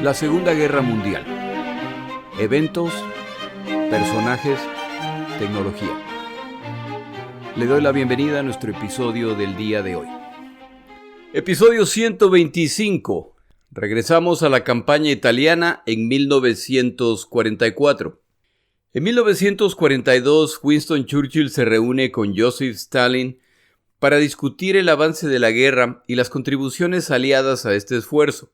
La Segunda Guerra Mundial. Eventos, personajes, tecnología. Le doy la bienvenida a nuestro episodio del día de hoy. Episodio 125. Regresamos a la campaña italiana en 1944. En 1942, Winston Churchill se reúne con Joseph Stalin para discutir el avance de la guerra y las contribuciones aliadas a este esfuerzo.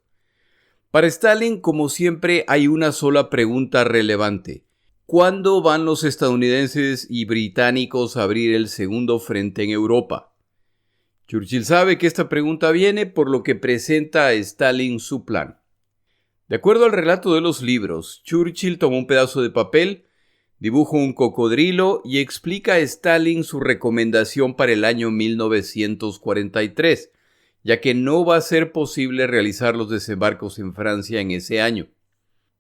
Para Stalin, como siempre, hay una sola pregunta relevante. ¿Cuándo van los estadounidenses y británicos a abrir el segundo frente en Europa? Churchill sabe que esta pregunta viene, por lo que presenta a Stalin su plan. De acuerdo al relato de los libros, Churchill tomó un pedazo de papel, dibuja un cocodrilo y explica a Stalin su recomendación para el año 1943, ya que no va a ser posible realizar los desembarcos en Francia en ese año.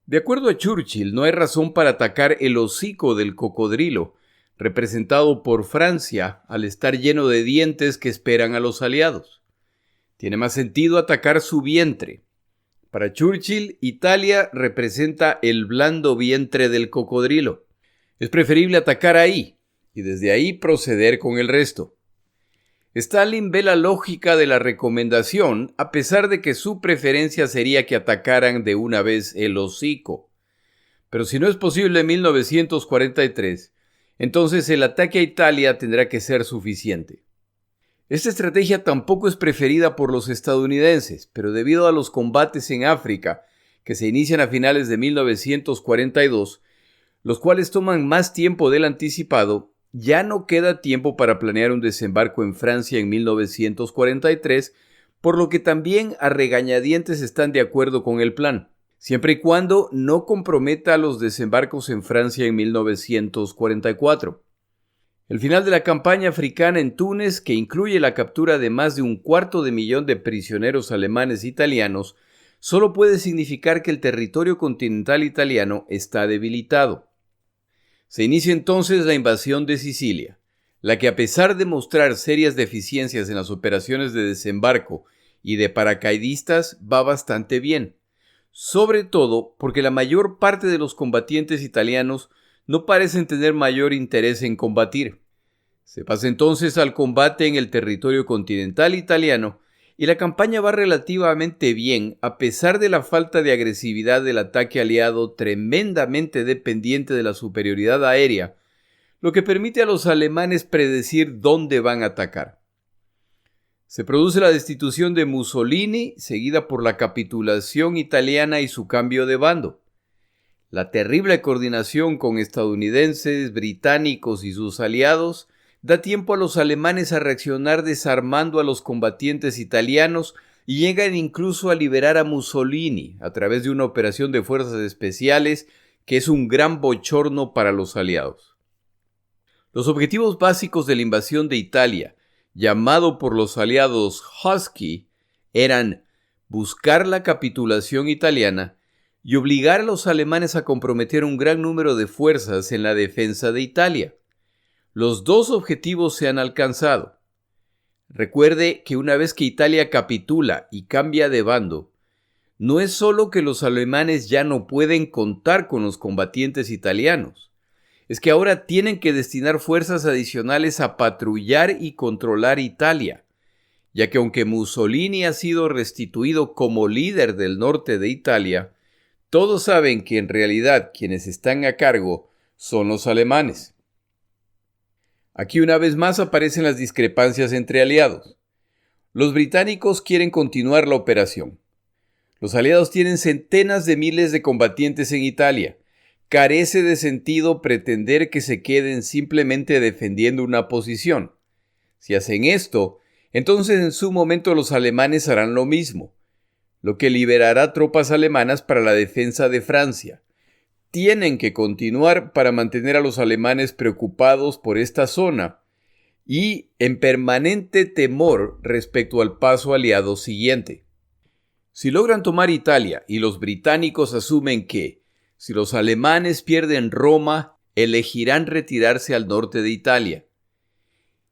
De acuerdo a Churchill, no hay razón para atacar el hocico del cocodrilo, representado por Francia, al estar lleno de dientes que esperan a los aliados. Tiene más sentido atacar su vientre. Para Churchill, Italia representa el blando vientre del cocodrilo. Es preferible atacar ahí, y desde ahí proceder con el resto. Stalin ve la lógica de la recomendación, a pesar de que su preferencia sería que atacaran de una vez el hocico. Pero si no es posible en 1943, entonces el ataque a Italia tendrá que ser suficiente. Esta estrategia tampoco es preferida por los estadounidenses, pero debido a los combates en África, que se inician a finales de 1942, los cuales toman más tiempo del anticipado, ya no queda tiempo para planear un desembarco en Francia en 1943, por lo que también a regañadientes están de acuerdo con el plan, siempre y cuando no comprometa los desembarcos en Francia en 1944. El final de la campaña africana en Túnez, que incluye la captura de más de 250,000 de prisioneros alemanes e italianos, solo puede significar que el territorio continental italiano está debilitado. Se inicia entonces la invasión de Sicilia, la que a pesar de mostrar serias deficiencias en las operaciones de desembarco y de paracaidistas va bastante bien, sobre todo porque la mayor parte de los combatientes italianos no parecen tener mayor interés en combatir. Se pasa entonces al combate en el territorio continental italiano y la campaña va relativamente bien a pesar de la falta de agresividad del ataque aliado tremendamente dependiente de la superioridad aérea, lo que permite a los alemanes predecir dónde van a atacar. Se produce la destitución de Mussolini, seguida por la capitulación italiana y su cambio de bando. La terrible coordinación con estadounidenses, británicos y sus aliados da tiempo a los alemanes a reaccionar desarmando a los combatientes italianos y llegan incluso a liberar a Mussolini a través de una operación de fuerzas especiales que es un gran bochorno para los aliados. Los objetivos básicos de la invasión de Italia, llamado por los aliados Husky, eran buscar la capitulación italiana y obligar a los alemanes a comprometer un gran número de fuerzas en la defensa de Italia. Los dos objetivos se han alcanzado. Recuerde que una vez que Italia capitula y cambia de bando, no es solo que los alemanes ya no pueden contar con los combatientes italianos, es que ahora tienen que destinar fuerzas adicionales a patrullar y controlar Italia, ya que aunque Mussolini ha sido restituido como líder del norte de Italia, todos saben que en realidad quienes están a cargo son los alemanes. Aquí una vez más aparecen las discrepancias entre aliados. Los británicos quieren continuar la operación. Los aliados tienen centenas de miles de combatientes en Italia. Carece de sentido pretender que se queden simplemente defendiendo una posición. Si hacen esto, entonces en su momento los alemanes harán lo mismo, lo que liberará tropas alemanas para la defensa de Francia. Tienen que continuar para mantener a los alemanes preocupados por esta zona y en permanente temor respecto al paso aliado siguiente. Si logran tomar Italia y los británicos asumen que, si los alemanes pierden Roma, elegirán retirarse al norte de Italia.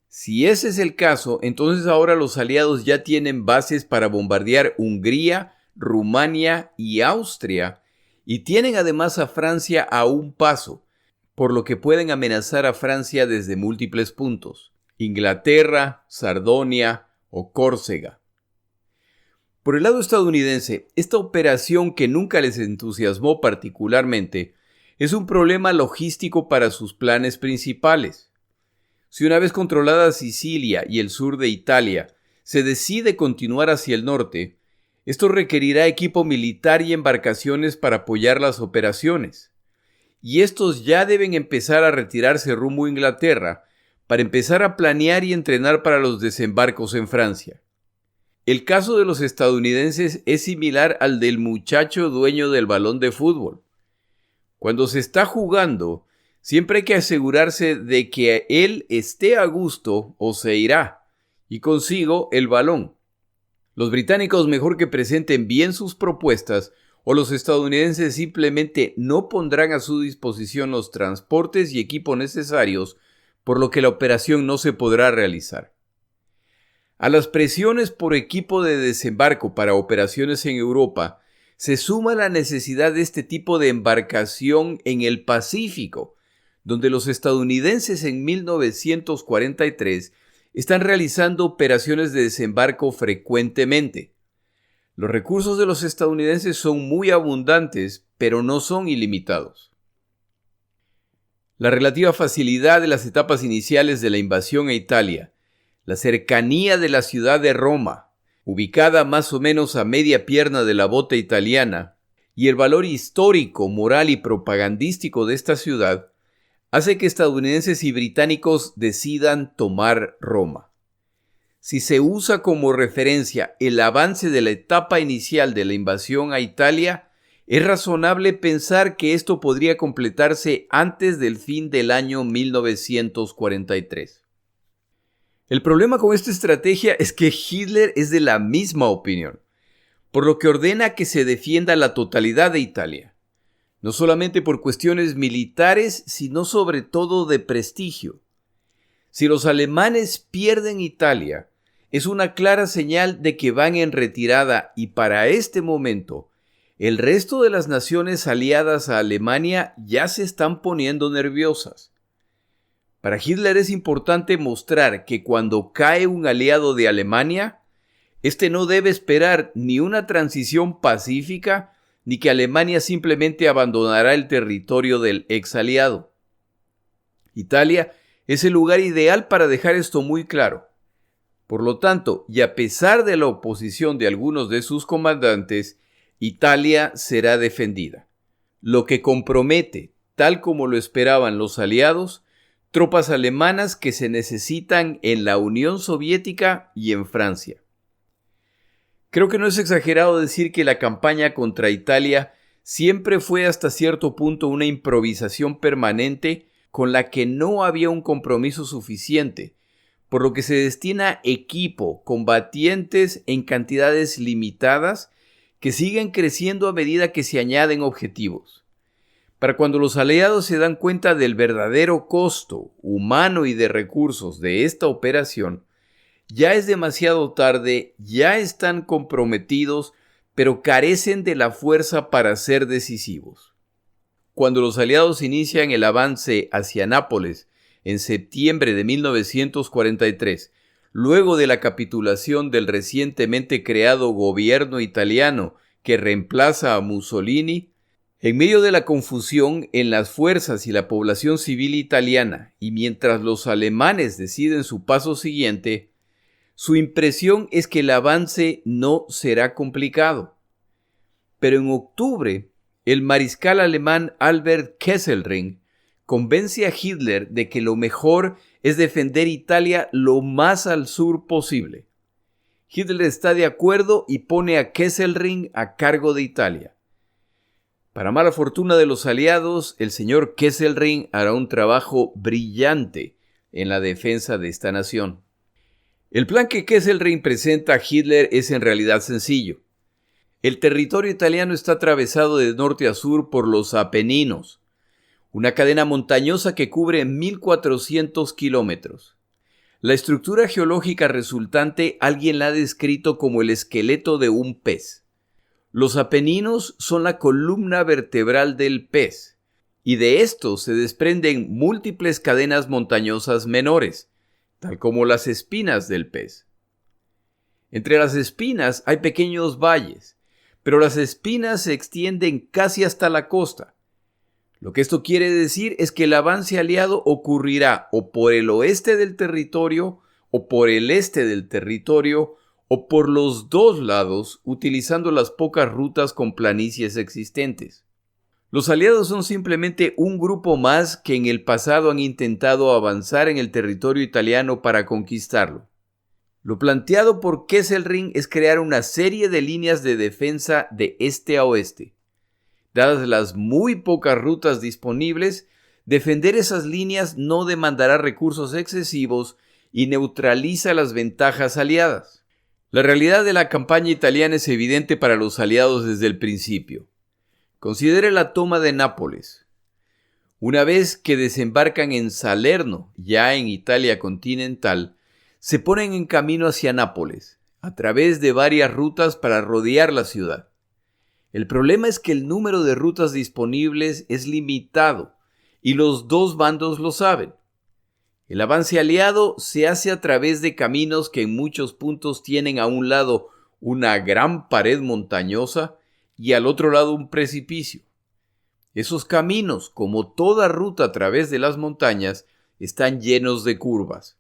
Si ese es el caso, entonces ahora los aliados ya tienen bases para bombardear Hungría, Rumania y Austria, y tienen además a Francia a un paso, por lo que pueden amenazar a Francia desde múltiples puntos: Inglaterra, Sardonia o Córcega. Por el lado estadounidense, esta operación, que nunca les entusiasmó particularmente, es un problema logístico para sus planes principales. Si una vez controlada Sicilia y el sur de Italia, se decide continuar hacia el norte, esto requerirá equipo militar y embarcaciones para apoyar las operaciones. Y estos ya deben empezar a retirarse rumbo a Inglaterra para empezar a planear y entrenar para los desembarcos en Francia. El caso de los estadounidenses es similar al del muchacho dueño del balón de fútbol. Cuando se está jugando, siempre hay que asegurarse de que él esté a gusto o se irá, y consigo el balón. Los británicos mejor que presenten bien sus propuestas, o los estadounidenses simplemente no pondrán a su disposición los transportes y equipo necesarios, por lo que la operación no se podrá realizar. A las presiones por equipo de desembarco para operaciones en Europa, se suma la necesidad de este tipo de embarcación en el Pacífico, donde los estadounidenses en 1943 están realizando operaciones de desembarco frecuentemente. Los recursos de los estadounidenses son muy abundantes, pero no son ilimitados. La relativa facilidad de las etapas iniciales de la invasión a Italia, la cercanía de la ciudad de Roma, ubicada más o menos a media pierna de la bota italiana, y el valor histórico, moral y propagandístico de esta ciudad, hace que estadounidenses y británicos decidan tomar Roma. Si se usa como referencia el avance de la etapa inicial de la invasión a Italia, es razonable pensar que esto podría completarse antes del fin del año 1943. El problema con esta estrategia es que Hitler es de la misma opinión, por lo que ordena que se defienda la totalidad de Italia, no solamente por cuestiones militares, sino sobre todo de prestigio. Si los alemanes pierden Italia, es una clara señal de que van en retirada, y para este momento, el resto de las naciones aliadas a Alemania ya se están poniendo nerviosas. Para Hitler es importante mostrar que cuando cae un aliado de Alemania, este no debe esperar ni una transición pacífica, ni que Alemania simplemente abandonará el territorio del ex aliado. Italia es el lugar ideal para dejar esto muy claro. Por lo tanto, y a pesar de la oposición de algunos de sus comandantes, Italia será defendida, lo que compromete, tal como lo esperaban los aliados, tropas alemanas que se necesitan en la Unión Soviética y en Francia. Creo que no es exagerado decir que la campaña contra Italia siempre fue hasta cierto punto una improvisación permanente con la que no había un compromiso suficiente, por lo que se destina equipo, combatientes en cantidades limitadas que siguen creciendo a medida que se añaden objetivos. Para cuando los aliados se dan cuenta del verdadero costo humano y de recursos de esta operación, ya es demasiado tarde, ya están comprometidos, pero carecen de la fuerza para ser decisivos. Cuando los aliados inician el avance hacia Nápoles en septiembre de 1943, luego de la capitulación del recientemente creado gobierno italiano que reemplaza a Mussolini, en medio de la confusión en las fuerzas y la población civil italiana, y mientras los alemanes deciden su paso siguiente, su impresión es que el avance no será complicado. Pero en octubre, el mariscal alemán Albert Kesselring convence a Hitler de que lo mejor es defender Italia lo más al sur posible. Hitler está de acuerdo y pone a Kesselring a cargo de Italia. Para mala fortuna de los aliados, el señor Kesselring hará un trabajo brillante en la defensa de esta nación. El plan que Kesselring presenta a Hitler es en realidad sencillo. El territorio italiano está atravesado de norte a sur por los Apeninos, una cadena montañosa que cubre 1.400 kilómetros. La estructura geológica resultante alguien la ha descrito como el esqueleto de un pez. Los Apeninos son la columna vertebral del pez, y de estos se desprenden múltiples cadenas montañosas menores, tal como las espinas del pez. Entre las espinas hay pequeños valles, pero las espinas se extienden casi hasta la costa. Lo que esto quiere decir es que el avance aliado ocurrirá o por el oeste del territorio, o por el este del territorio, o por los dos lados, utilizando las pocas rutas con planicies existentes. Los aliados son simplemente un grupo más que en el pasado han intentado avanzar en el territorio italiano para conquistarlo. Lo planteado por Kesselring es crear una serie de líneas de defensa de este a oeste. Dadas las muy pocas rutas disponibles, defender esas líneas no demandará recursos excesivos y neutraliza las ventajas aliadas. La realidad de la campaña italiana es evidente para los aliados desde el principio. Considere la toma de Nápoles. Una vez que desembarcan en Salerno, ya en Italia continental, se ponen en camino hacia Nápoles, a través de varias rutas para rodear la ciudad. El problema es que el número de rutas disponibles es limitado, y los dos bandos lo saben. El avance aliado se hace a través de caminos que en muchos puntos tienen a un lado una gran pared montañosa y al otro lado un precipicio. Esos caminos, como toda ruta a través de las montañas, están llenos de curvas.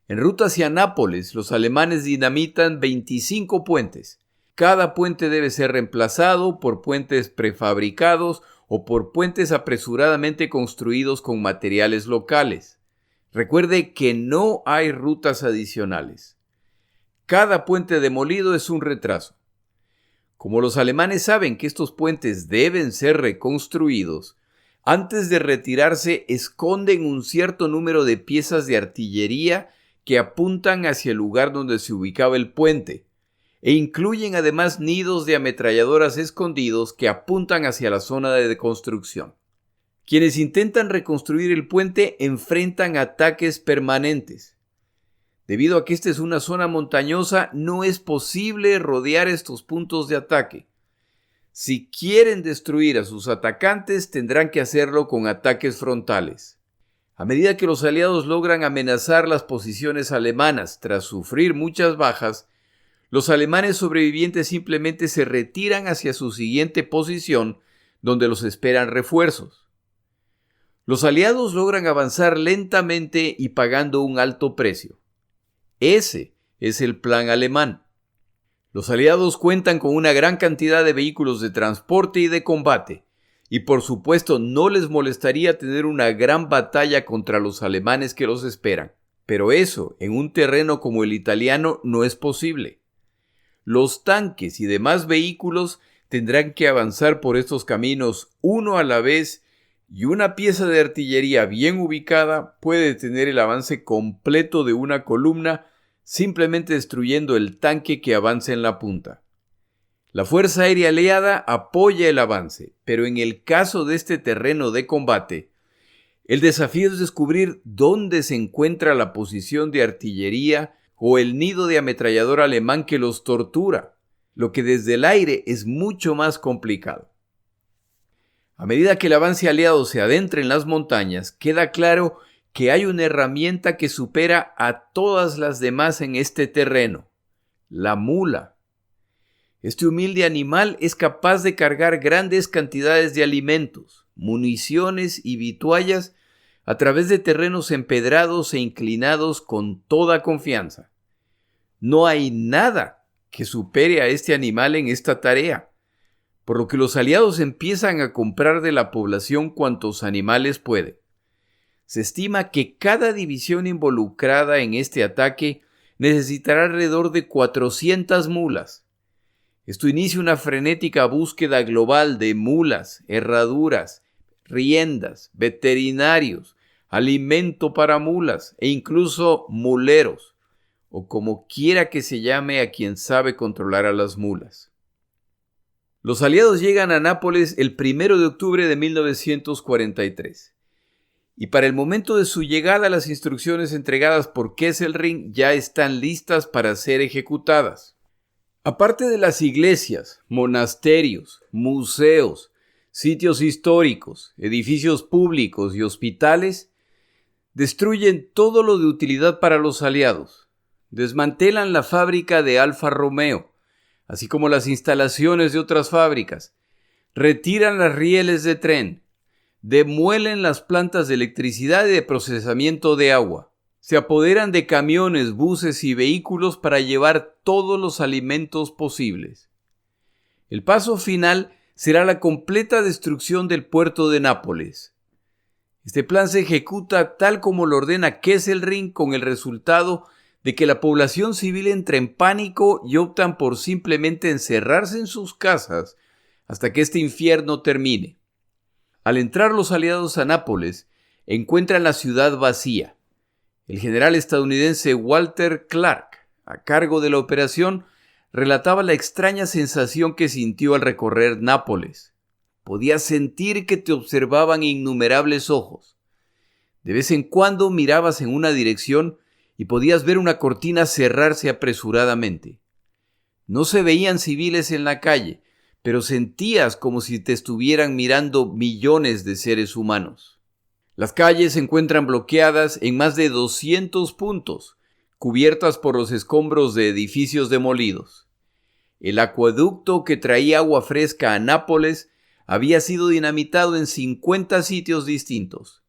En ruta hacia Nápoles, los alemanes dinamitan 25 puentes. Cada puente debe ser reemplazado por puentes prefabricados o por puentes apresuradamente construidos con materiales locales. Recuerde que no hay rutas adicionales. Cada puente demolido es un retraso. Como los alemanes saben que estos puentes deben ser reconstruidos, antes de retirarse esconden un cierto número de piezas de artillería que apuntan hacia el lugar donde se ubicaba el puente, e incluyen además nidos de ametralladoras escondidos que apuntan hacia la zona de construcción. Quienes intentan reconstruir el puente enfrentan ataques permanentes. Debido a que esta es una zona montañosa, no es posible rodear estos puntos de ataque. Si quieren destruir a sus atacantes, tendrán que hacerlo con ataques frontales. A medida que los aliados logran amenazar las posiciones alemanas tras sufrir muchas bajas, los alemanes sobrevivientes simplemente se retiran hacia su siguiente posición, donde los esperan refuerzos. Los aliados logran avanzar lentamente y pagando un alto precio. Ese es el plan alemán. Los aliados cuentan con una gran cantidad de vehículos de transporte y de combate, y por supuesto no les molestaría tener una gran batalla contra los alemanes que los esperan. Pero eso, en un terreno como el italiano, no es posible. Los tanques y demás vehículos tendrán que avanzar por estos caminos uno a la vez, y una pieza de artillería bien ubicada puede detener el avance completo de una columna simplemente destruyendo el tanque que avanza en la punta. La Fuerza Aérea Aliada apoya el avance, pero en el caso de este terreno de combate, el desafío es descubrir dónde se encuentra la posición de artillería o el nido de ametrallador alemán que los tortura, lo que desde el aire es mucho más complicado. A medida que el avance aliado se adentra en las montañas, queda claro que hay una herramienta que supera a todas las demás en este terreno: la mula. Este humilde animal es capaz de cargar grandes cantidades de alimentos, municiones y vituallas a través de terrenos empedrados e inclinados con toda confianza. No hay nada que supere a este animal en esta tarea, por lo que los aliados empiezan a comprar de la población cuantos animales pueden. Se estima que cada división involucrada en este ataque necesitará alrededor de 400 mulas. Esto inicia una frenética búsqueda global de mulas, herraduras, riendas, veterinarios, alimento para mulas e incluso muleros, o como quiera que se llame a quien sabe controlar a las mulas. Los aliados llegan a Nápoles el 1 de octubre de 1943. Y para el momento de su llegada, las instrucciones entregadas por Kesselring ya están listas para ser ejecutadas. Aparte de las iglesias, monasterios, museos, sitios históricos, edificios públicos y hospitales, destruyen todo lo de utilidad para los aliados. Desmantelan la fábrica de Alfa Romeo, así como las instalaciones de otras fábricas. Retiran las rieles de tren. Demuelen las plantas de electricidad y de procesamiento de agua. Se apoderan de camiones, buses y vehículos para llevar todos los alimentos posibles. El paso final será la completa destrucción del puerto de Nápoles. Este plan se ejecuta tal como lo ordena Kesselring, con el resultado de que la población civil entra en pánico y optan por simplemente encerrarse en sus casas hasta que este infierno termine. Al entrar los aliados a Nápoles, encuentran la ciudad vacía. El general estadounidense Walter Clark, a cargo de la operación, relataba la extraña sensación que sintió al recorrer Nápoles. Podías sentir que te observaban innumerables ojos. De vez en cuando mirabas en una dirección y podías ver una cortina cerrarse apresuradamente. No se veían civiles en la calle, pero sentías como si te estuvieran mirando millones de seres humanos. Las calles se encuentran bloqueadas en más de 200 puntos, cubiertas por los escombros de edificios demolidos. El acueducto que traía agua fresca a Nápoles había sido dinamitado en 50 sitios distintos.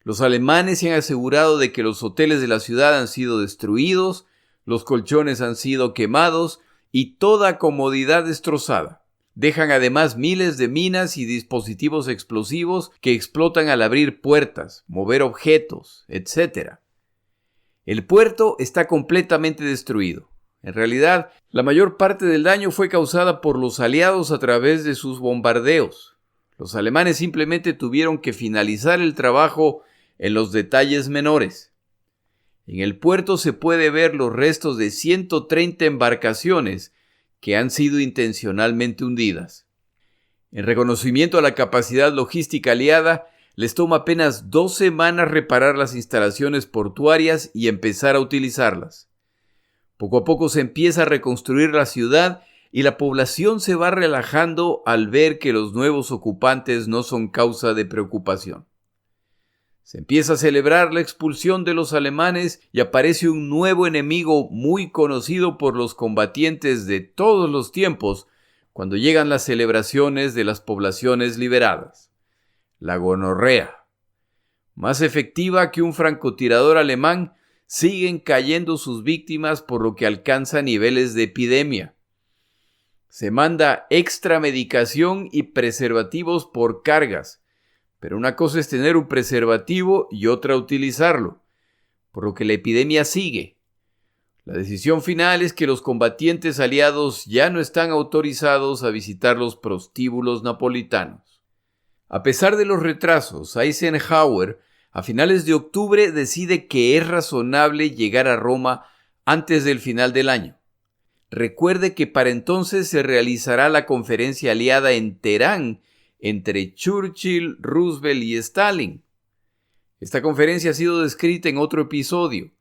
Los alemanes se han asegurado de que los hoteles de la ciudad han sido destruidos, los colchones han sido quemados y toda comodidad destrozada. Dejan además miles de minas y dispositivos explosivos que explotan al abrir puertas, mover objetos, etc. El puerto está completamente destruido. En realidad, la mayor parte del daño fue causada por los aliados a través de sus bombardeos. Los alemanes simplemente tuvieron que finalizar el trabajo en los detalles menores. En el puerto se puede ver los restos de 130 embarcaciones que han sido intencionalmente hundidas. En reconocimiento a la capacidad logística aliada, les toma apenas 2 semanas reparar las instalaciones portuarias y empezar a utilizarlas. Poco a poco se empieza a reconstruir la ciudad y la población se va relajando al ver que los nuevos ocupantes no son causa de preocupación. Se empieza a celebrar la expulsión de los alemanes y aparece un nuevo enemigo muy conocido por los combatientes de todos los tiempos cuando llegan las celebraciones de las poblaciones liberadas: la gonorrea. Más efectiva que un francotirador alemán, siguen cayendo sus víctimas por lo que alcanza niveles de epidemia. Se manda extra medicación y preservativos por cargas. Pero una cosa es tener un preservativo y otra utilizarlo, por lo que la epidemia sigue. La decisión final es que los combatientes aliados ya no están autorizados a visitar los prostíbulos napolitanos. A pesar de los retrasos, Eisenhower, a finales de octubre, decide que es razonable llegar a Roma antes del final del año. Recuerde que para entonces se realizará la conferencia aliada en Teherán entre Churchill, Roosevelt y Stalin. Esta conferencia ha sido descrita en otro episodio.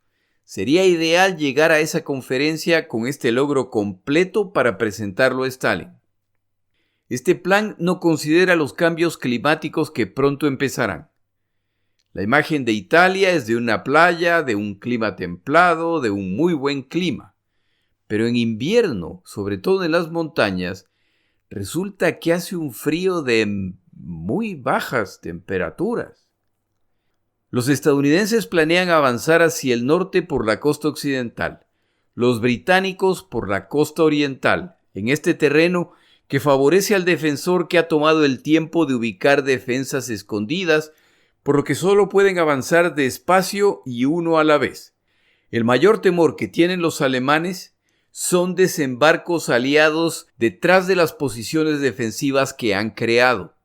Sería ideal llegar a esa conferencia con este logro completo para presentarlo a Stalin. Este plan no considera los cambios climáticos que pronto empezarán. La imagen de Italia es de una playa, de un clima templado, de un muy buen clima. Pero en invierno, sobre todo en las montañas, resulta que hace un frío de muy bajas temperaturas. Los estadounidenses planean avanzar hacia el norte por la costa occidental, los británicos por la costa oriental, en este terreno que favorece al defensor que ha tomado el tiempo de ubicar defensas escondidas, por lo que solo pueden avanzar despacio y uno a la vez. El mayor temor que tienen los alemanes son desembarcos aliados detrás de las posiciones defensivas que han creado.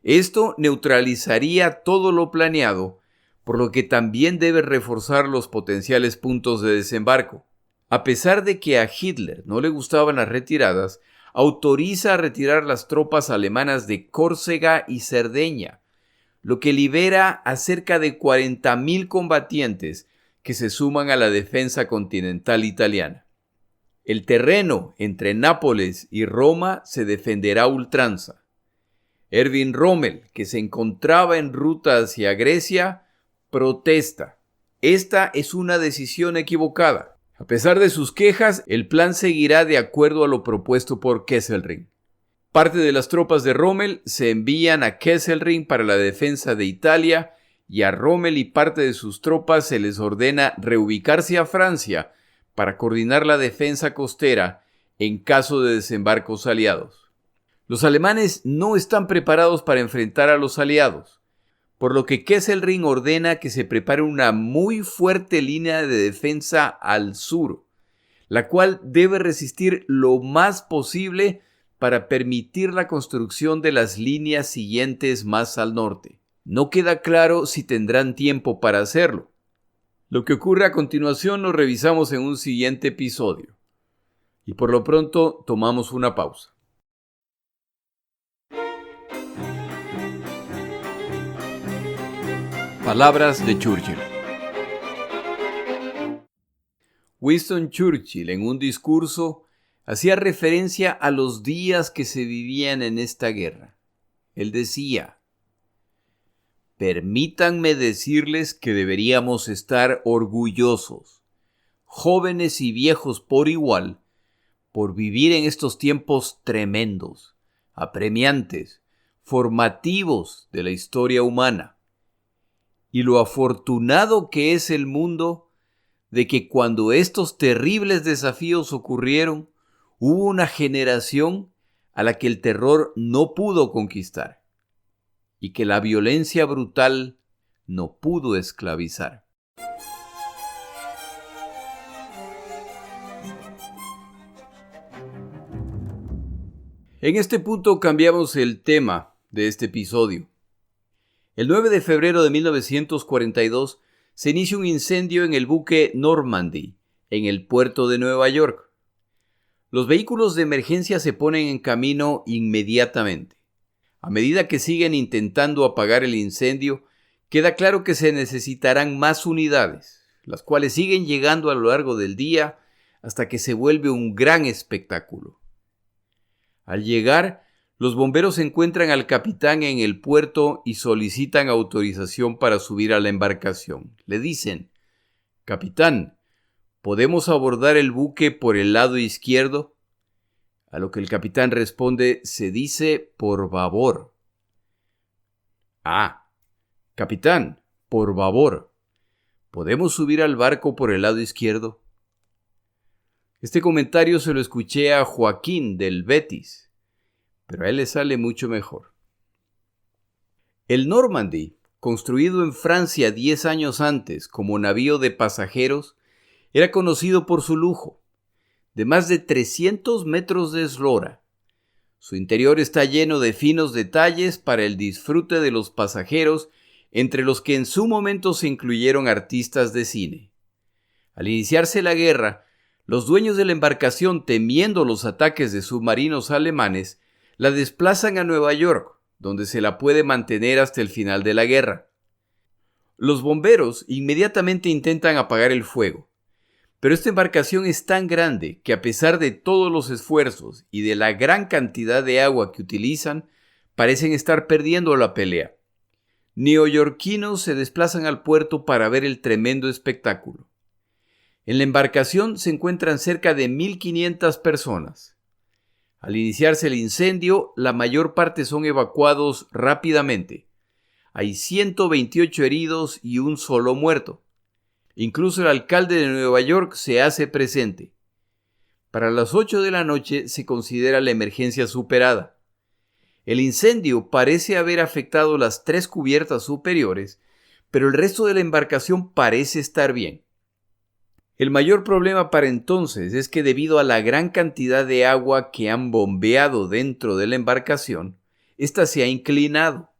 Esto neutralizaría todo lo planeado, por lo que también debe reforzar los potenciales puntos de desembarco. A pesar de que a Hitler no le gustaban las retiradas, autoriza a retirar las tropas alemanas de Córcega y Cerdeña, lo que libera a cerca de 40.000 combatientes que se suman a la defensa continental italiana. El terreno entre Nápoles y Roma se defenderá a ultranza. Erwin Rommel, que se encontraba en ruta hacia Grecia, protesta. Esta es una decisión equivocada. A pesar de sus quejas, el plan seguirá de acuerdo a lo propuesto por Kesselring. Parte de las tropas de Rommel se envían a Kesselring para la defensa de Italia y a Rommel y parte de sus tropas se les ordena reubicarse a Francia para coordinar la defensa costera en caso de desembarcos aliados. Los alemanes no están preparados para enfrentar a los aliados, por lo que Kesselring ordena que se prepare una muy fuerte línea de defensa al sur, la cual debe resistir lo más posible para permitir la construcción de las líneas siguientes más al norte. No queda claro si tendrán tiempo para hacerlo. Lo que ocurre a continuación lo revisamos en un siguiente episodio. Y por lo pronto tomamos una pausa. Palabras de Churchill. Winston Churchill, en un discurso, hacía referencia a los días que se vivían en esta guerra. Él decía: permítanme decirles que deberíamos estar orgullosos, jóvenes y viejos por igual, por vivir en estos tiempos tremendos, apremiantes, formativos de la historia humana. Y lo afortunado que es el mundo de que cuando estos terribles desafíos ocurrieron, hubo una generación a la que el terror no pudo conquistar y que la violencia brutal no pudo esclavizar. En este punto cambiamos el tema de este episodio. El 9 de febrero de 1942 se inicia un incendio en el buque Normandy, en el puerto de Nueva York. Los vehículos de emergencia se ponen en camino inmediatamente. A medida que siguen intentando apagar el incendio, queda claro que se necesitarán más unidades, las cuales siguen llegando a lo largo del día hasta que se vuelve un gran espectáculo. Al llegar, los bomberos encuentran al capitán en el puerto y solicitan autorización para subir a la embarcación. Le dicen: «Capitán, ¿podemos abordar el buque por el lado izquierdo?». A lo que el capitán responde: «Se dice por babor». «Ah, capitán, por babor. ¿Podemos subir al barco por el lado izquierdo?». Este comentario se lo escuché a Joaquín del Betis, pero a él le sale mucho mejor. El Normandy, construido en Francia 10 años antes como navío de pasajeros, era conocido por su lujo, de más de 300 metros de eslora. Su interior está lleno de finos detalles para el disfrute de los pasajeros, entre los que en su momento se incluyeron artistas de cine. Al iniciarse la guerra, los dueños de la embarcación, temiendo los ataques de submarinos alemanes, la desplazan a Nueva York, donde se la puede mantener hasta el final de la guerra. Los bomberos inmediatamente intentan apagar el fuego, pero esta embarcación es tan grande que a pesar de todos los esfuerzos y de la gran cantidad de agua que utilizan, parecen estar perdiendo la pelea. Neoyorquinos se desplazan al puerto para ver el tremendo espectáculo. En la embarcación se encuentran cerca de 1,500 personas. Al iniciarse el incendio, la mayor parte son evacuados rápidamente. Hay 128 heridos y un solo muerto. Incluso el alcalde de Nueva York se hace presente. Para las 8 de la noche se considera la emergencia superada. El incendio parece haber afectado las 3 cubiertas superiores, pero el resto de la embarcación parece estar bien. El mayor problema para entonces es que debido a la gran cantidad de agua que han bombeado dentro de la embarcación, ésta se ha inclinado,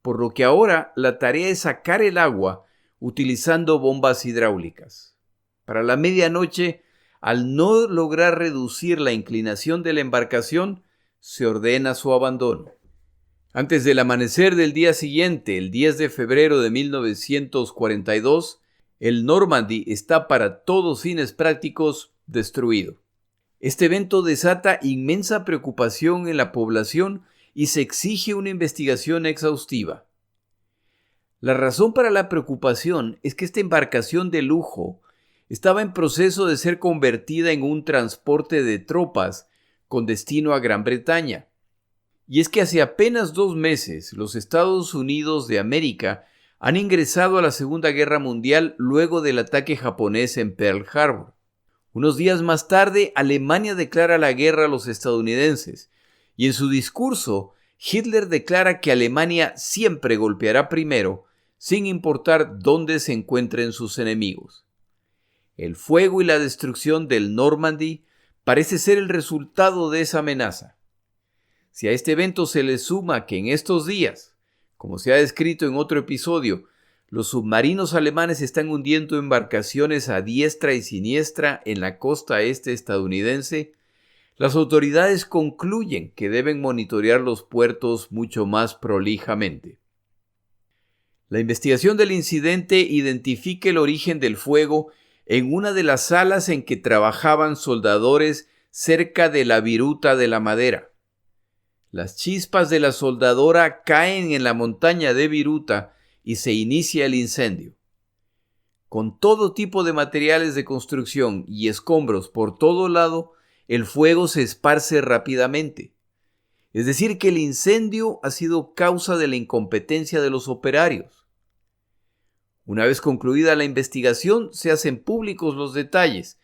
por lo que ahora la tarea es sacar el agua utilizando bombas hidráulicas. Para la medianoche, al no lograr reducir la inclinación de la embarcación, se ordena su abandono. Antes del amanecer del día siguiente, el 10 de febrero de 1942, el Normandy está para todos fines prácticos destruido. Este evento desata inmensa preocupación en la población y se exige una investigación exhaustiva. La razón para la preocupación es que esta embarcación de lujo estaba en proceso de ser convertida en un transporte de tropas con destino a Gran Bretaña. Y es que hace apenas 2 meses los Estados Unidos de América han ingresado a la Segunda Guerra Mundial luego del ataque japonés en Pearl Harbor. Unos días más tarde, Alemania declara la guerra a los estadounidenses, y en su discurso, Hitler declara que Alemania siempre golpeará primero, sin importar dónde se encuentren sus enemigos. El fuego y la destrucción del Normandy parece ser el resultado de esa amenaza. Si a este evento se le suma que en estos días, como se ha descrito en otro episodio, los submarinos alemanes están hundiendo embarcaciones a diestra y siniestra en la costa este estadounidense, las autoridades concluyen que deben monitorear los puertos mucho más prolijamente. La investigación del incidente identifica el origen del fuego en una de las salas en que trabajaban soldadores cerca de la viruta de la madera. Las chispas de la soldadora caen en la montaña de viruta y se inicia el incendio. Con todo tipo de materiales de construcción y escombros por todo lado, el fuego se esparce rápidamente. Es decir, que el incendio ha sido causa de la incompetencia de los operarios. Una vez concluida la investigación, se hacen públicos los detalles,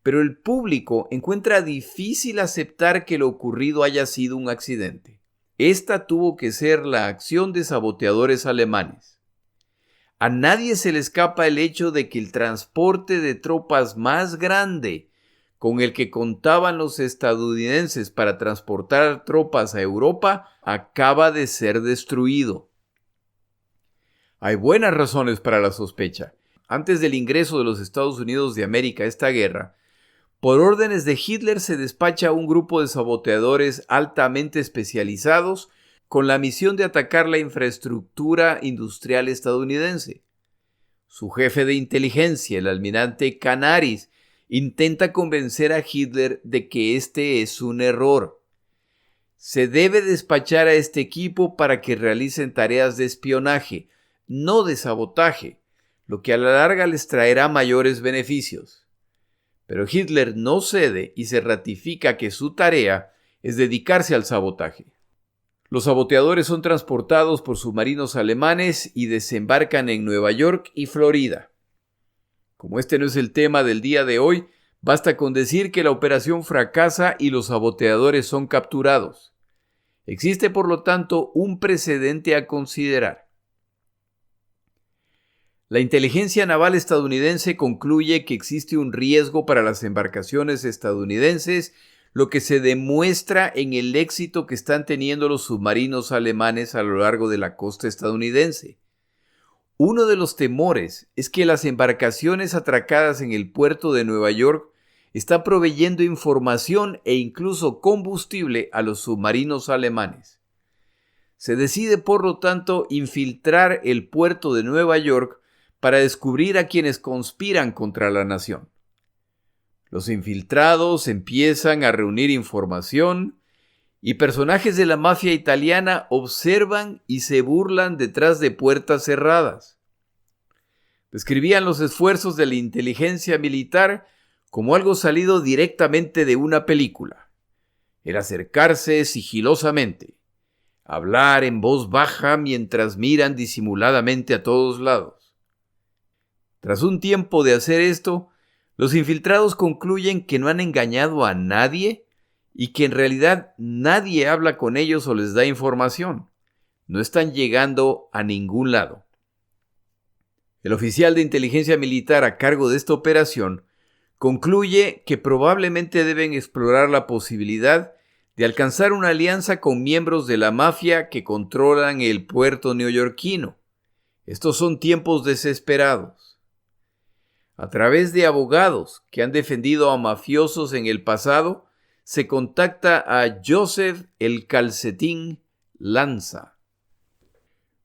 pero el público encuentra difícil aceptar que lo ocurrido haya sido un accidente. Esta tuvo que ser la acción de saboteadores alemanes. A nadie se le escapa el hecho de que el transporte de tropas más grande con el que contaban los estadounidenses para transportar tropas a Europa acaba de ser destruido. Hay buenas razones para la sospecha. Antes del ingreso de los Estados Unidos de América a esta guerra, por órdenes de Hitler se despacha un grupo de saboteadores altamente especializados con la misión de atacar la infraestructura industrial estadounidense. Su jefe de inteligencia, el almirante Canaris, intenta convencer a Hitler de que este es un error. Se debe despachar a este equipo para que realicen tareas de espionaje, no de sabotaje, lo que a la larga les traerá mayores beneficios. Pero Hitler no cede y se ratifica que su tarea es dedicarse al sabotaje. Los saboteadores son transportados por submarinos alemanes y desembarcan en Nueva York y Florida. Como este no es el tema del día de hoy, basta con decir que la operación fracasa y los saboteadores son capturados. Existe, por lo tanto, un precedente a considerar. La inteligencia naval estadounidense concluye que existe un riesgo para las embarcaciones estadounidenses, lo que se demuestra en el éxito que están teniendo los submarinos alemanes a lo largo de la costa estadounidense. Uno de los temores es que las embarcaciones atracadas en el puerto de Nueva York están proveyendo información e incluso combustible a los submarinos alemanes. Se decide, por lo tanto, infiltrar el puerto de Nueva York para descubrir a quienes conspiran contra la nación. Los infiltrados empiezan a reunir información y personajes de la mafia italiana observan y se burlan detrás de puertas cerradas. Describían los esfuerzos de la inteligencia militar como algo salido directamente de una película. Era acercarse sigilosamente, hablar en voz baja mientras miran disimuladamente a todos lados. Tras un tiempo de hacer esto, los infiltrados concluyen que no han engañado a nadie y que en realidad nadie habla con ellos o les da información. No están llegando a ningún lado. El oficial de inteligencia militar a cargo de esta operación concluye que probablemente deben explorar la posibilidad de alcanzar una alianza con miembros de la mafia que controlan el puerto neoyorquino. Estos son tiempos desesperados. A través de abogados que han defendido a mafiosos en el pasado, se contacta a Joseph el Calcetín Lanza,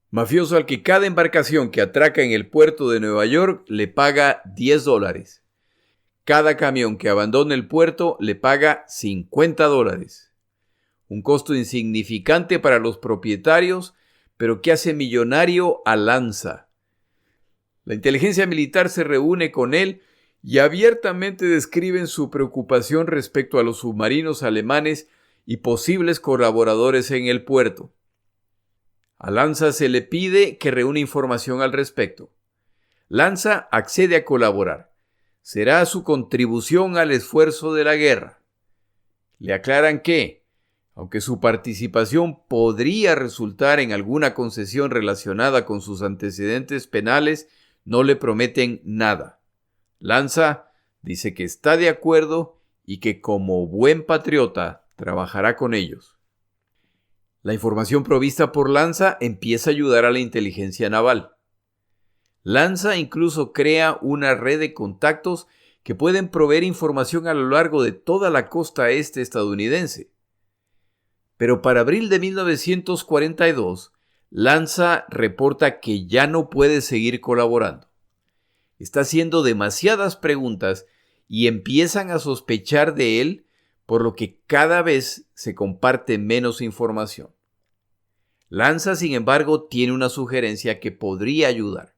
mafioso al que cada embarcación que atraca en el puerto de Nueva York le paga $10. Cada camión que abandone el puerto le paga $50. Un costo insignificante para los propietarios, pero que hace millonario a Lanza. La inteligencia militar se reúne con él y abiertamente describen su preocupación respecto a los submarinos alemanes y posibles colaboradores en el puerto. A Lanza se le pide que reúna información al respecto. Lanza accede a colaborar. Será su contribución al esfuerzo de la guerra. Le aclaran que, aunque su participación podría resultar en alguna concesión relacionada con sus antecedentes penales, no le prometen nada. Lanza dice que está de acuerdo y que como buen patriota trabajará con ellos. La información provista por Lanza empieza a ayudar a la inteligencia naval. Lanza incluso crea una red de contactos que pueden proveer información a lo largo de toda la costa este estadounidense. Pero para abril de 1942, Lanza reporta que ya no puede seguir colaborando. Está haciendo demasiadas preguntas y empiezan a sospechar de él, por lo que cada vez se comparte menos información. Lanza, sin embargo, tiene una sugerencia que podría ayudar.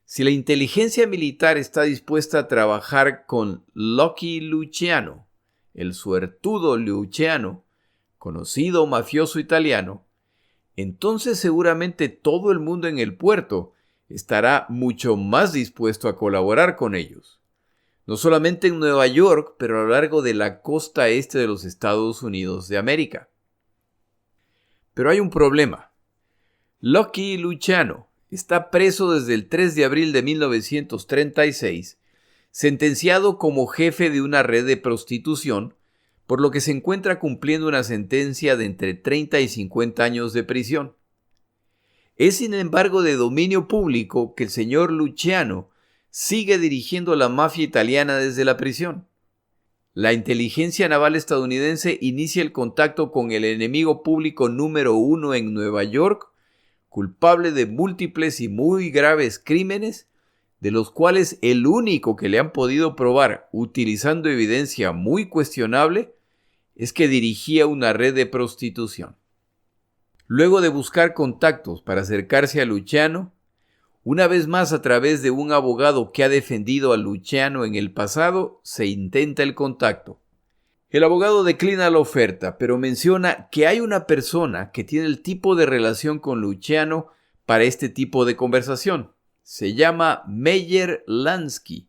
Si la inteligencia militar está dispuesta a trabajar con Lucky Luciano, el suertudo Luciano, conocido mafioso italiano, entonces seguramente todo el mundo en el puerto estará mucho más dispuesto a colaborar con ellos. No solamente en Nueva York, pero a lo largo de la costa este de los Estados Unidos de América. Pero hay un problema. Lucky Luciano está preso desde el 3 de abril de 1936, sentenciado como jefe de una red de prostitución, por lo que se encuentra cumpliendo una sentencia de entre 30 y 50 años de prisión. Es, sin embargo, de dominio público que el señor Luciano sigue dirigiendo la mafia italiana desde la prisión. La inteligencia naval estadounidense inicia el contacto con el enemigo público número 1 en Nueva York, culpable de múltiples y muy graves crímenes, de los cuales el único que le han podido probar, utilizando evidencia muy cuestionable, es que dirigía una red de prostitución. Luego de buscar contactos para acercarse a Luciano, una vez más a través de un abogado que ha defendido a Luciano en el pasado, se intenta el contacto. El abogado declina la oferta, pero menciona que hay una persona que tiene el tipo de relación con Luciano para este tipo de conversación. Se llama Meyer Lansky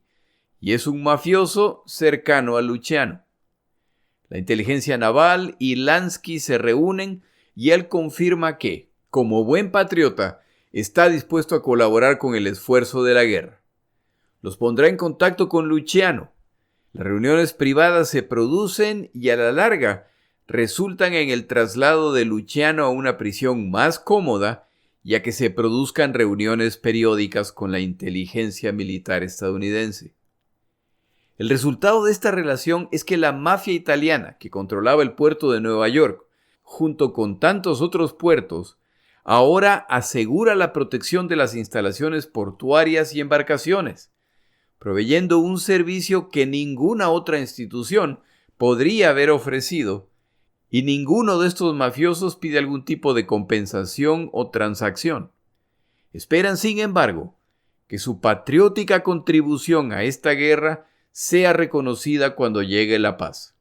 y es un mafioso cercano a Luciano. La inteligencia naval y Lansky se reúnen y él confirma que, como buen patriota, está dispuesto a colaborar con el esfuerzo de la guerra. Los pondrá en contacto con Luciano. Las reuniones privadas se producen y a la larga resultan en el traslado de Luciano a una prisión más cómoda y a que se produzcan reuniones periódicas con la inteligencia militar estadounidense. El resultado de esta relación es que la mafia italiana, que controlaba el puerto de Nueva York, junto con tantos otros puertos, ahora asegura la protección de las instalaciones portuarias y embarcaciones, proveyendo un servicio que ninguna otra institución podría haber ofrecido, y ninguno de estos mafiosos pide algún tipo de compensación o transacción. Esperan, sin embargo, que su patriótica contribución a esta guerra sea reconocida cuando llegue la paz.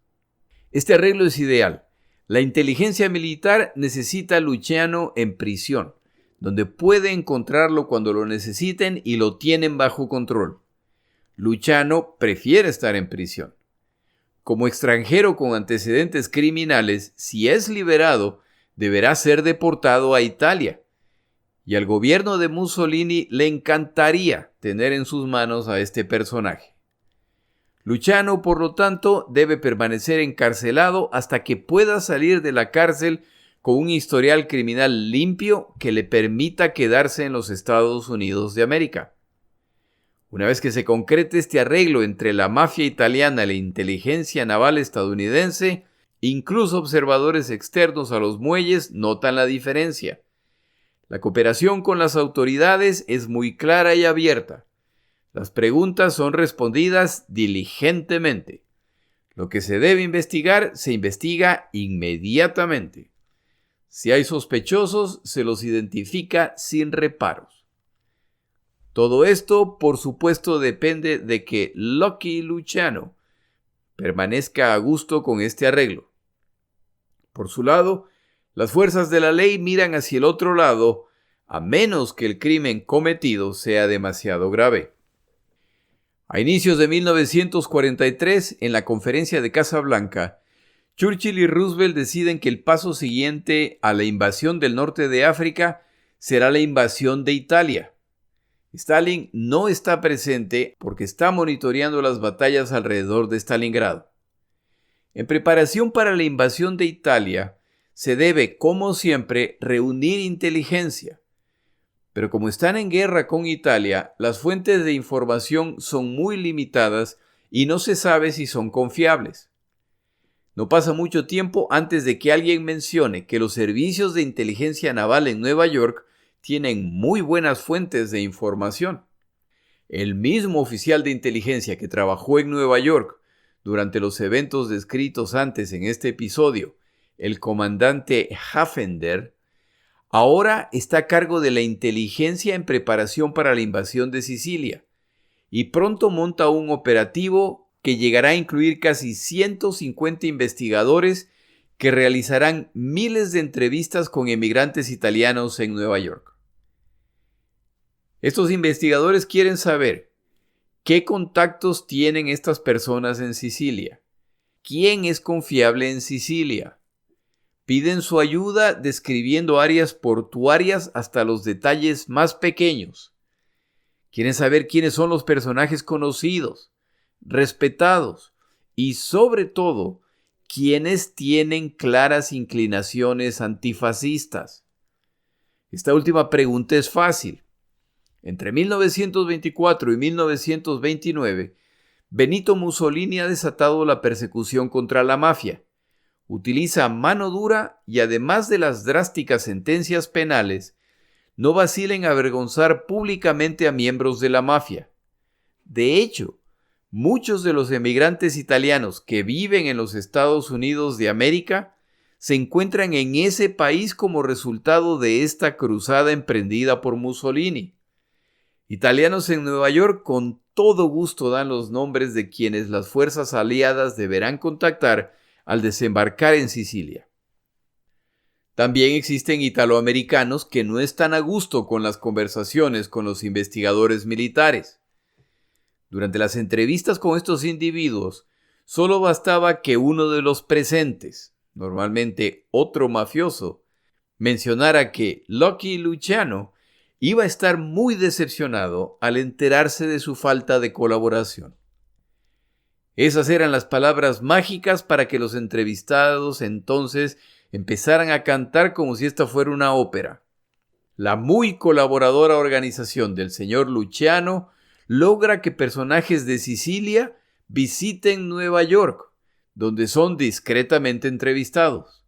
Este arreglo es ideal. La inteligencia militar necesita a Luciano en prisión, donde puede encontrarlo cuando lo necesiten y lo tienen bajo control. Luciano prefiere estar en prisión. Como extranjero con antecedentes criminales, si es liberado, deberá ser deportado a Italia. Y al gobierno de Mussolini le encantaría tener en sus manos a este personaje. Luciano, por lo tanto, debe permanecer encarcelado hasta que pueda salir de la cárcel con un historial criminal limpio que le permita quedarse en los Estados Unidos de América. Una vez que se concrete este arreglo entre la mafia italiana y la inteligencia naval estadounidense, incluso observadores externos a los muelles notan la diferencia. La cooperación con las autoridades es muy clara y abierta. Las preguntas son respondidas diligentemente. Lo que se debe investigar, se investiga inmediatamente. Si hay sospechosos, se los identifica sin reparos. Todo esto, por supuesto, depende de que Lucky Luciano permanezca a gusto con este arreglo. Por su lado, las fuerzas de la ley miran hacia el otro lado, a menos que el crimen cometido sea demasiado grave. A inicios de 1943, en la Conferencia de Casablanca, Churchill y Roosevelt deciden que el paso siguiente a la invasión del norte de África será la invasión de Italia. Stalin no está presente porque está monitoreando las batallas alrededor de Stalingrado. En preparación para la invasión de Italia, se debe, como siempre, reunir inteligencia. Pero como están en guerra con Italia, las fuentes de información son muy limitadas y no se sabe si son confiables. No pasa mucho tiempo antes de que alguien mencione que los servicios de inteligencia naval en Nueva York tienen muy buenas fuentes de información. El mismo oficial de inteligencia que trabajó en Nueva York durante los eventos descritos antes en este episodio, el comandante Haffender, ahora está a cargo de la inteligencia en preparación para la invasión de Sicilia y pronto monta un operativo que llegará a incluir casi 150 investigadores que realizarán miles de entrevistas con emigrantes italianos en Nueva York. Estos investigadores quieren saber qué contactos tienen estas personas en Sicilia, quién es confiable en Sicilia. Piden su ayuda describiendo áreas portuarias hasta los detalles más pequeños. Quieren saber quiénes son los personajes conocidos, respetados y, sobre todo, quiénes tienen claras inclinaciones antifascistas. Esta última pregunta es fácil. Entre 1924 y 1929, Benito Mussolini ha desatado la persecución contra la mafia. Utiliza mano dura y, además de las drásticas sentencias penales, no vacila en avergonzar públicamente a miembros de la mafia. De hecho, muchos de los emigrantes italianos que viven en los Estados Unidos de América se encuentran en ese país como resultado de esta cruzada emprendida por Mussolini. Italianos en Nueva York con todo gusto dan los nombres de quienes las fuerzas aliadas deberán contactar al desembarcar en Sicilia. También existen italoamericanos que no están a gusto con las conversaciones con los investigadores militares. Durante las entrevistas con estos individuos, solo bastaba que uno de los presentes, normalmente otro mafioso, mencionara que Lucky Luciano iba a estar muy decepcionado al enterarse de su falta de colaboración. Esas eran las palabras mágicas para que los entrevistados entonces empezaran a cantar como si esta fuera una ópera. La muy colaboradora organización del señor Luciano logra que personajes de Sicilia visiten Nueva York, donde son discretamente entrevistados.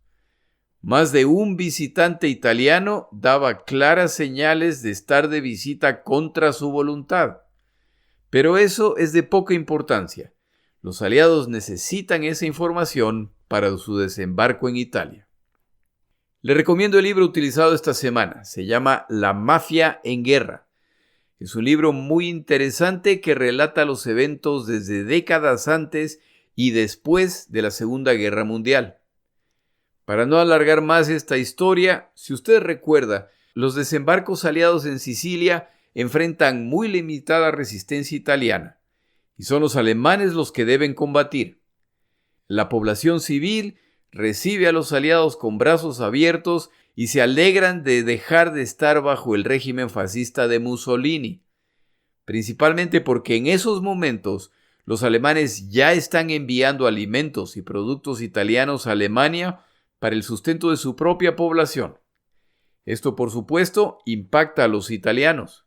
Más de un visitante italiano daba claras señales de estar de visita contra su voluntad. Pero eso es de poca importancia. Los aliados necesitan esa información para su desembarco en Italia. Le recomiendo el libro utilizado esta semana. Se llama La Mafia en Guerra. Es un libro muy interesante que relata los eventos desde décadas antes y después de la Segunda Guerra Mundial. Para no alargar más esta historia, si usted recuerda, los desembarcos aliados en Sicilia enfrentan muy limitada resistencia italiana, y son los alemanes los que deben combatir. La población civil recibe a los aliados con brazos abiertos y se alegran de dejar de estar bajo el régimen fascista de Mussolini, principalmente porque en esos momentos los alemanes ya están enviando alimentos y productos italianos a Alemania para el sustento de su propia población. Esto, por supuesto, impacta a los italianos.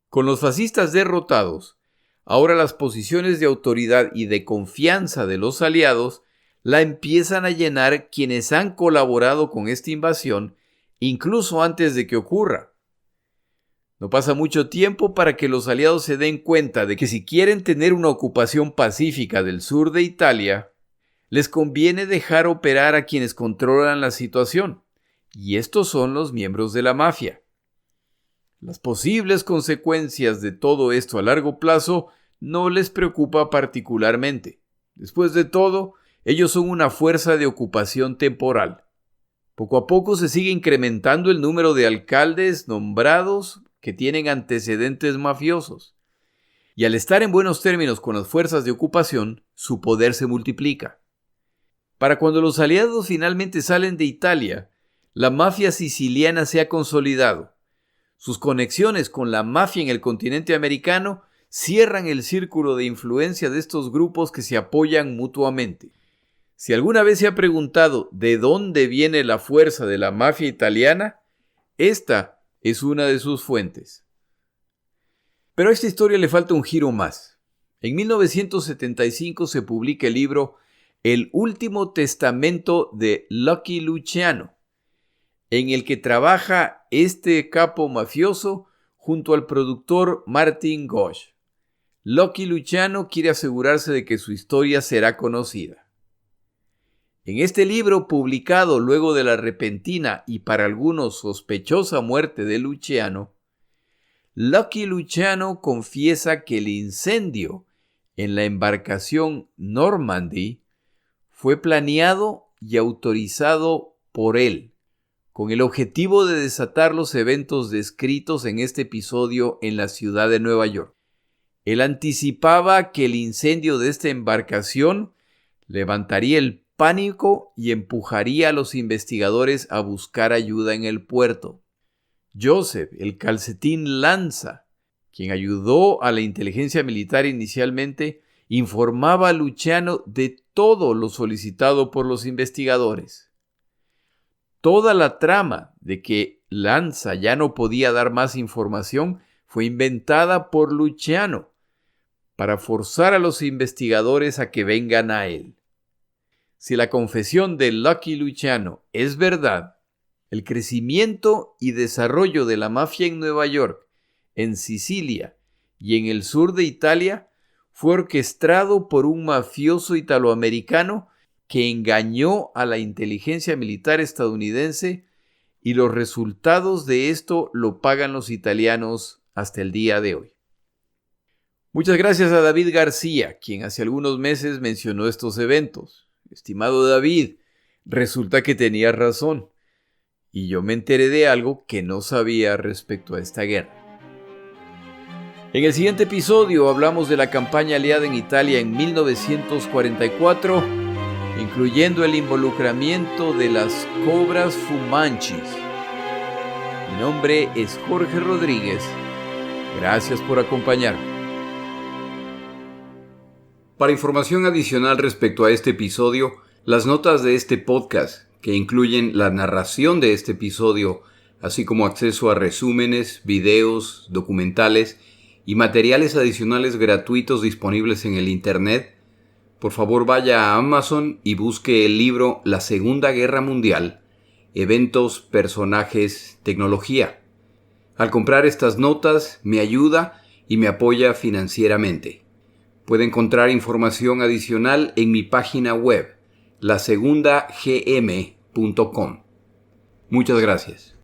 Con los fascistas derrotados, ahora las posiciones de autoridad y de confianza de los aliados la empiezan a llenar quienes han colaborado con esta invasión incluso antes de que ocurra. No pasa mucho tiempo para que los aliados se den cuenta de que si quieren tener una ocupación pacífica del sur de Italia, les conviene dejar operar a quienes controlan la situación, y estos son los miembros de la mafia. Las posibles consecuencias de todo esto a largo plazo no les preocupa particularmente. Después de todo, ellos son una fuerza de ocupación temporal. Poco a poco se sigue incrementando el número de alcaldes nombrados que tienen antecedentes mafiosos. Y al estar en buenos términos con las fuerzas de ocupación, su poder se multiplica. Para cuando los aliados finalmente salen de Italia, la mafia siciliana se ha consolidado. Sus conexiones con la mafia en el continente americano cierran el círculo de influencia de estos grupos que se apoyan mutuamente. Si alguna vez se ha preguntado de dónde viene la fuerza de la mafia italiana, esta es una de sus fuentes. Pero a esta historia le falta un giro más. En 1975 se publica el libro El último testamento de Lucky Luciano, en el que trabaja este capo mafioso junto al productor Martin Gosch. Lucky Luciano quiere asegurarse de que su historia será conocida. En este libro, publicado luego de la repentina y para algunos sospechosa muerte de Luciano, Lucky Luciano confiesa que el incendio en la embarcación Normandy fue planeado y autorizado por él, con el objetivo de desatar los eventos descritos en este episodio en la ciudad de Nueva York. Él anticipaba que el incendio de esta embarcación levantaría el pánico y empujaría a los investigadores a buscar ayuda en el puerto. Joseph, el calcetín Lanza, quien ayudó a la inteligencia militar inicialmente, informaba a Luciano de todo lo solicitado por los investigadores. Toda la trama de que Lanza ya no podía dar más información fue inventada por Luciano para forzar a los investigadores a que vengan a él. Si la confesión de Lucky Luciano es verdad, el crecimiento y desarrollo de la mafia en Nueva York, en Sicilia y en el sur de Italia fue orquestado por un mafioso italoamericano que engañó a la inteligencia militar estadounidense, y los resultados de esto lo pagan los italianos hasta el día de hoy. Muchas gracias a David García, quien hace algunos meses mencionó estos eventos. Estimado David, resulta que tenía razón, y yo me enteré de algo que no sabía respecto a esta guerra. En el siguiente episodio hablamos de la campaña aliada en Italia en 1944, incluyendo el involucramiento de las cobras fumanchis. Mi nombre es Jorge Rodríguez. Gracias por acompañarme. Para información adicional respecto a este episodio, las notas de este podcast, que incluyen la narración de este episodio, así como acceso a resúmenes, videos, documentales y materiales adicionales gratuitos disponibles en el Internet, por favor vaya a Amazon y busque el libro La Segunda Guerra Mundial, Eventos, Personajes, Tecnología. Al comprar estas notas, me ayuda y me apoya financieramente. Puede encontrar información adicional en mi página web, lasegundagm.com. Muchas gracias.